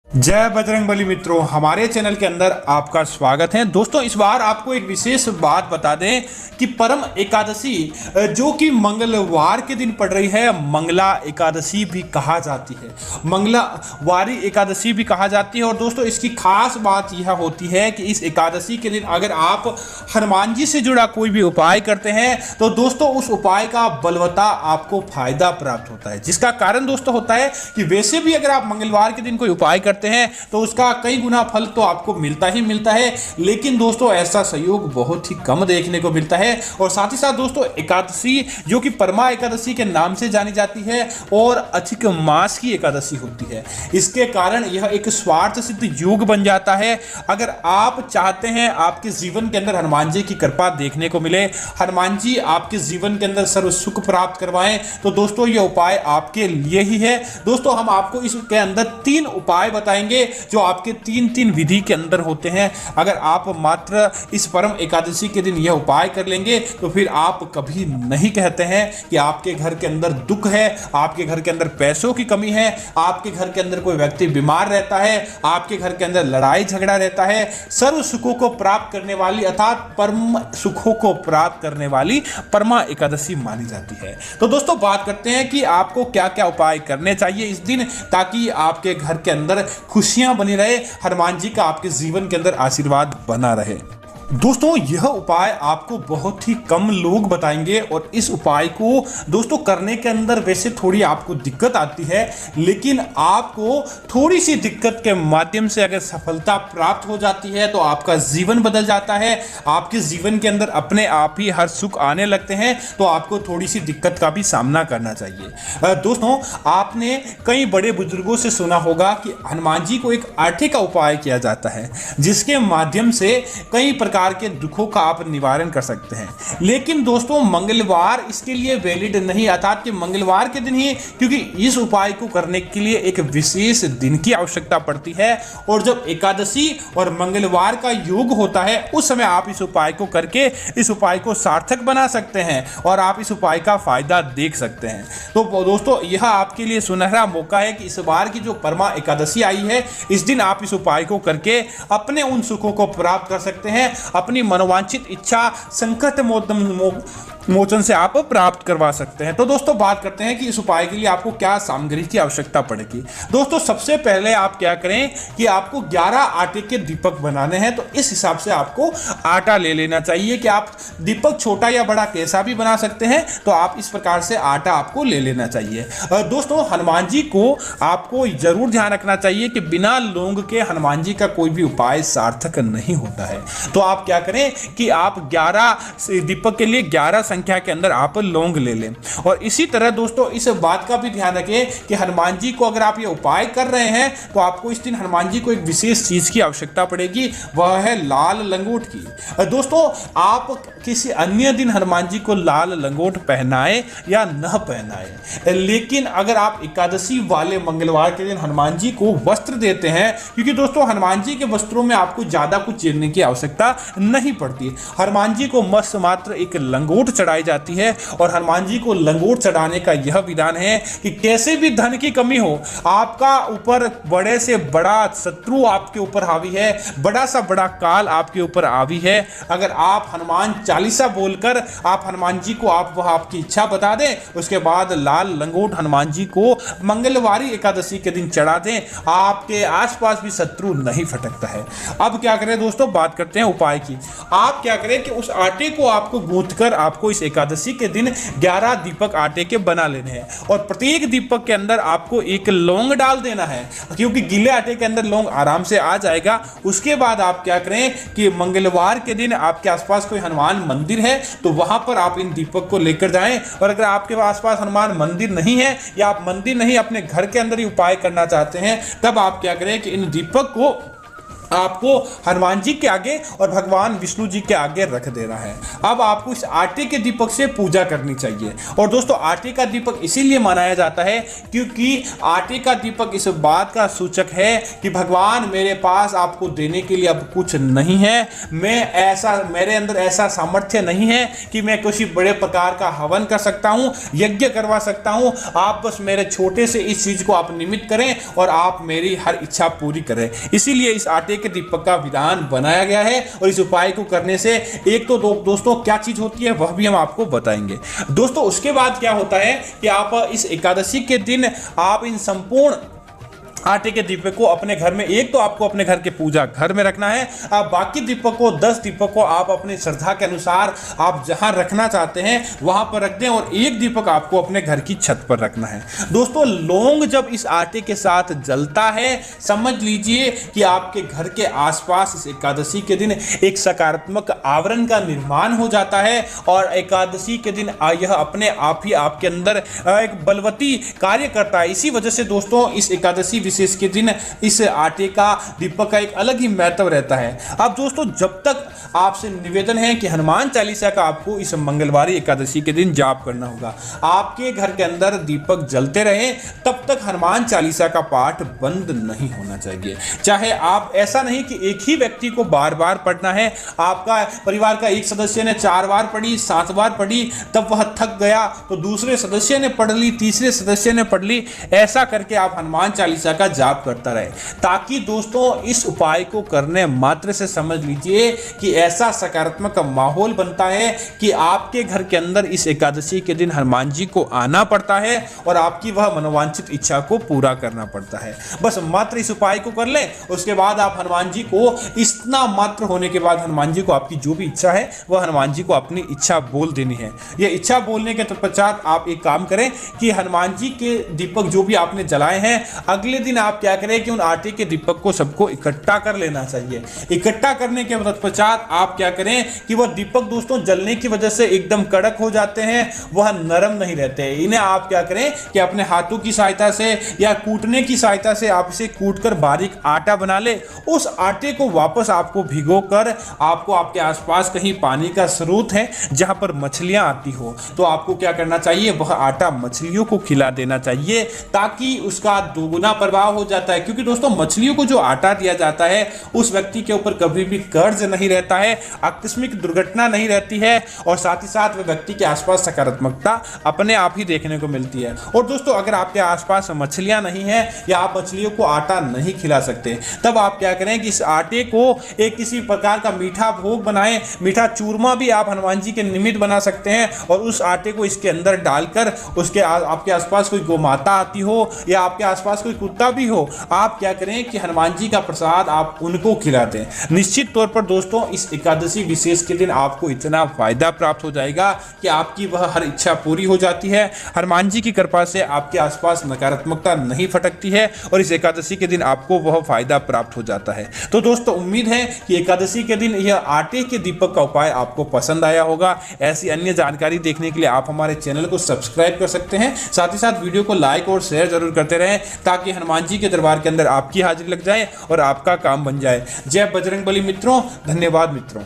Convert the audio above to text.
जय बजरंगबली मित्रों, हमारे चैनल के अंदर आपका स्वागत है। दोस्तों, इस बार आपको एक विशेष बात बता दें कि परम एकादशी जो कि मंगलवार के दिन पड़ रही है, मंगला एकादशी भी कहा जाती है, मंगलवारी एकादशी भी कहा जाती है। और दोस्तों, इसकी खास बात यह होती है कि इस एकादशी के दिन अगर आप हनुमान जी से जुड़ा कोई भी उपाय करते हैं तो दोस्तों उस उपाय का बलवता आपको फायदा प्राप्त होता है। जिसका कारण दोस्तों होता है कि वैसे भी अगर आप मंगलवार के दिन कोई उपाय करते हैं तो उसका कई गुना फल तो आपको मिलता ही मिलता है, लेकिन दोस्तों ऐसा सहयोग बहुत ही कम देखने को मिलता है। और साथ ही साथ दोस्तों, एकादशी जो कि परमा एकादशी के नाम से जानी जाती है और अधिक मास की एकादशी होती है, इसके कारण यह एक स्वार्थ सिद्ध योग बन जाता है। अगर आप चाहते हैं आपके जीवन के अंदर हनुमान जी की कृपा देखने को मिले, हनुमान जी आपके जीवन के अंदर सर्व सुख प्राप्त करवाएं, तो दोस्तों यह उपाय आपके लिए ही है। दोस्तों, हम आपको इसके अंदर 3 उपाय बताएंगे जो आपके 3 विधि के अंदर होते हैं। अगर आप मात्र इस परम एकादशी के दिन यह उपाय कर लेंगे तो फिर आप कभी नहीं कहते हैं कि आपके घर के अंदर दुख है, आपके घर के अंदर पैसों की कमी है, आपके घर के अंदर कोई व्यक्ति बीमार रहता है, आपके घर के अंदर लड़ाई झगड़ा रहता है। सर्व सुखों को प्राप्त करने वाली अर्थात परम सुखों को प्राप्त करने वाली परमा एकादशी मानी जाती है। तो दोस्तों, बात करते हैं कि आपको क्या क्या उपाय करने चाहिए इस दिन ताकि आपके घर के अंदर खुशियां बनी रहे, हनुमान जी का आपके जीवन के अंदर आशीर्वाद बना रहे। दोस्तों, यह उपाय आपको बहुत ही कम लोग बताएंगे और इस उपाय को दोस्तों करने के अंदर वैसे थोड़ी आपको दिक्कत आती है, लेकिन आपको थोड़ी सी दिक्कत के माध्यम से अगर सफलता प्राप्त हो जाती है तो आपका जीवन बदल जाता है। आपके जीवन के अंदर अपने आप ही हर सुख आने लगते हैं। तो आपको थोड़ी सी दिक्कत का भी सामना करना चाहिए। दोस्तों, आपने कई बड़े बुजुर्गों से सुना होगा कि हनुमान जी को एक आटे का उपाय किया जाता है जिसके माध्यम से कई प्रकार के दुखों का आप निवारण कर सकते हैं। लेकिन दोस्तों, मंगलवार इसके लिए वैलिड नहीं, अर्थात कि मंगलवार के दिन ही, क्योंकि इस उपाय को करने के लिए एक विशेष दिन की आवश्यकता पड़ती है। और जब एकादशी और मंगलवार का योग होता है उस समय आप इस उपाय को करके इस उपाय को सार्थक बना सकते हैं और आप इस उपाय का फायदा देख सकते हैं। तो दोस्तों, यह आपके लिए सुनहरा मौका है कि इस बार की जो परमा एकादशी आई है, इस दिन आप इस उपाय को करके अपने उन सुखों को प्राप्त कर सकते हैं, अपनी मनोवांछित इच्छा संकट मोचन से आप प्राप्त करवा सकते हैं। तो दोस्तों, बात करते हैं कि इस उपाय के लिए आपको क्या सामग्री की आवश्यकता पड़ेगी। दोस्तों, सबसे पहले आप क्या करें कि आपको 11 आटे के दीपक बनाने हैं, तो इस हिसाब से आपको आटा ले लेना चाहिए कि आप दीपक छोटा या बड़ा कैसा भी बना सकते हैं, तो आप इस प्रकार से आटा आपको ले लेना चाहिए। दोस्तों, हनुमान जी को आपको जरूर ध्यान रखना चाहिए कि बिना लौंग के हनुमान जी का कोई भी उपाय सार्थक नहीं होता है। तो आप क्या करें कि आप 11 दीपक के लिए 11 संख्या के अंदर आप लौंग ले लें। और इसी तरह दोस्तों, इस बात का भी ध्यान रखें कि हनुमान जी को अगर आप ये उपाय कर रहे हैं तो आपको इस दिन हनुमान जी को एक विशेष चीज की आवश्यकता पड़ेगी, वह है लाल लंगोट की। दोस्तों, आप किसी अन्य दिन हनुमान जी को लाल लंगोट पहनाए या न पहनाए, लेकिन अगर आप एकादशी वाले मंगलवार के दिन हनुमान जी को वस्त्र देते हैं, क्योंकि दोस्तों हनुमान जी के वस्त्रों में आपको ज्यादा कुछ चीरने की आवश्यकता नहीं पड़ती। हनुमान जी को मस्त मात्र एक लंगोट चढ़ाई जाती है और हनुमान जी को लंगोट चढ़ाने का यह विधान है कि कैसे भी धन की कमी हो, आपका ऊपर बड़े से बड़ा शत्रु आपके ऊपर हावी है, बड़ा सा बड़ा काल आपके ऊपर हावी है, अगर आप हनुमान चालीसा बोलकर आप हनुमान जी को आप वह आपकी इच्छा बता दें, उसके बाद लाल लंगोट हनुमान जी को मंगलवारी एकादशी के दिन चढ़ा दें, आपके आसपास भी शत्रु नहीं फटकता है। अब क्या करें दोस्तों, बात करते हैं उपाय की। आप क्या करें कि उस आटे को आपको गूंथकर आपको इस एकादशी के दिन 11 दीपक आटे के बना लेने हैं और प्रत्येक दीपक के अंदर आपको एक लौंग डाल देना है, क्योंकि गीले आटे के अंदर लौंग आराम से आ जाएगा। उसके बाद आप क्या करें कि मंगलवार के दिन आपके आसपास कोई हनुमान मंदिर है तो वहां पर आप इन दीपक को लेकर जाएं। और अगर आपके आसपास हनुमान मंदिर नहीं है या आप मंदिर नहीं अपने घर के अंदर ही उपाय करना चाहते हैं, तब आप क्या करें कि इन दीपक को आपको हनुमान जी के आगे और भगवान विष्णु जी के आगे रख देना है। अब आपको इस आटे के दीपक से पूजा करनी चाहिए। और दोस्तों आटे का दीपक इसीलिए मनाया जाता है क्योंकि आटे का दीपक इस बात का सूचक है कि भगवान मेरे पास आपको देने के लिए अब कुछ नहीं है, मेरे अंदर ऐसा सामर्थ्य नहीं है कि मैं किसी बड़े प्रकार का हवन कर सकता हूं, यज्ञ करवा सकता हूं। आप बस मेरे छोटे से इस चीज को आप निमित्त करें और आप मेरी हर इच्छा पूरी करें। इसीलिए इस आटे के दीपक का विधान बनाया गया है। और इस उपाय को करने से एक तो दोस्तों क्या चीज होती है वह भी हम आपको बताएंगे। दोस्तों उसके बाद क्या होता है कि आप इस एकादशी के दिन आप इन संपूर्ण आटे के दीपक को अपने घर में, एक तो आपको अपने घर के पूजा घर में रखना है, आप बाकी दीपक को 10 दीपक को आप अपनी श्रद्धा के अनुसार आप जहां रखना चाहते हैं वहां पर रख दें और एक दीपक आपको अपने घर की छत पर रखना है। दोस्तों लौंग जब इस आटे के साथ जलता है समझ लीजिए कि आपके घर के आसपास इस एकादशी के दिन एक सकारात्मक आवरण का निर्माण हो जाता है और एकादशी के दिन यह अपने आप ही आपके अंदर एक बलवती कार्य करता है। इसी वजह से दोस्तों इस एकादशी विशेष के दिन इस आटे का दीपक का एक अलग ही महत्व रहता है। अब दोस्तों जब तक आपसे निवेदन है कि हनुमान चालीसा का आपको इस मंगलवारी एकादशी के दिन जाप करना होगा, आपके घर के अंदर दीपक जलते रहे तब तक हनुमान चालीसा का पाठ बंद नहीं होना चाहिए। चाहे आप ऐसा नहीं कि एक ही व्यक्ति को बार बार पढ़ना है, आपका परिवार का एक सदस्य ने 4 बार पढ़ी 7 बार पढ़ी तब वह थक गया तो दूसरे सदस्य ने पढ़ ली, तीसरे सदस्य ने पढ़ ली, ऐसा करके आप हनुमान चालीसा का जाप करता रहे ताकि दोस्तों इस उपाय को करने मात्र से समझ लीजिए कि ऐसा सकारात्मक माहौल बनता है कि आपके घर के अंदर इस एकादशी के दिन हनुमान जी को आना पड़ता है और आपकी वह मनोवांछित इच्छा को पूरा करना पड़ता है। बस मात्र इस उपाय को कर लें, उसके बाद आप हनुमान जी को इतना मात्र होने के बाद हनुमान जी को आपकी जो भी इच्छा है वह हनुमान जी को अपनी इच्छा बोल देनी है। यह इच्छा बोलने के पश्चात आप एक काम करें कि हनुमान जी के दीपक जो भी आपने जलाए हैं अगले दिन आप क्या करें कि उन आटे के दीपक को सबको इकट्ठा कर लेना चाहिए। इकट्ठा करने के पश्चात आप क्या करें कि वह दीपक दोस्तों जलने की वजह से एकदम कड़क हो जाते हैं, वह नरम नहीं रहते। इन्हें आप क्या करें कि अपने हाथों की सहायता से या कूटने की सहायता से आप इसे कूटकर बारीक आटा बना ले। उस आटे को वापस आपको भिगोकर आपको आपके आसपास कहीं पानी का स्रोत है जहां पर मछलियां आती हो तो आपको क्या करना चाहिए, वह आटा मछलियों को खिला देना चाहिए ताकि उसका दोगुना प्रभाव हो जाता है। क्योंकि दोस्तों मछलियों को जो आटा दिया जाता है उस व्यक्ति के ऊपर कभी भी कर्ज नहीं रहता है, आकस्मिक दुर्घटना नहीं रहती है और साथ ही साथ वह व्यक्ति के आसपास सकारात्मकता अपने आप ही देखने को मिलती है। और दोस्तों अगर आपके आसपास मछलियां नहीं है या आप मछलियों को आटा नहीं खिला सकते तब आप क्या करें कि इस आटे को एक किसी प्रकार का मीठा भोग बनाएं, मीठा चूरमा भी आप हनुमान जी के निमित्त बना सकते हैं और उस आटे को इसके अंदर डालकर उसके आपके आसपास कोई गोमाता आती हो या आपके आसपास कोई कुत्ता भी हो, आप क्या करें कि हनुमान जी का प्रसाद आप उनको खिला दें। निश्चित तौर पर दोस्तों इस एकादशी विशेष के दिन आपको इतना फायदा प्राप्त हो जाएगा कि आपकी वह हर इच्छा पूरी हो जाती है। हनुमान जी की कृपा से आपके आसपास नकारात्मकता नहीं फटकती है और इस एकादशी के दिन आपको वह फायदा प्राप्त हो जाता है। तो दोस्तों उम्मीद है कि एकादशी के दिन यह आटे के दीपक का उपाय आपको पसंद आया होगा। ऐसी अन्य जानकारी देखने के लिए आप हमारे चैनल को सब्सक्राइब कर सकते हैं, साथ ही साथ वीडियो को लाइक और शेयर जरूर करते रहें ताकि हनुमान जी के दरबार के अंदर आपकी हाजिरी लग जाए और आपका काम बन जाए। जय बजरंगबली मित्रों, धन्यवाद मित्रों।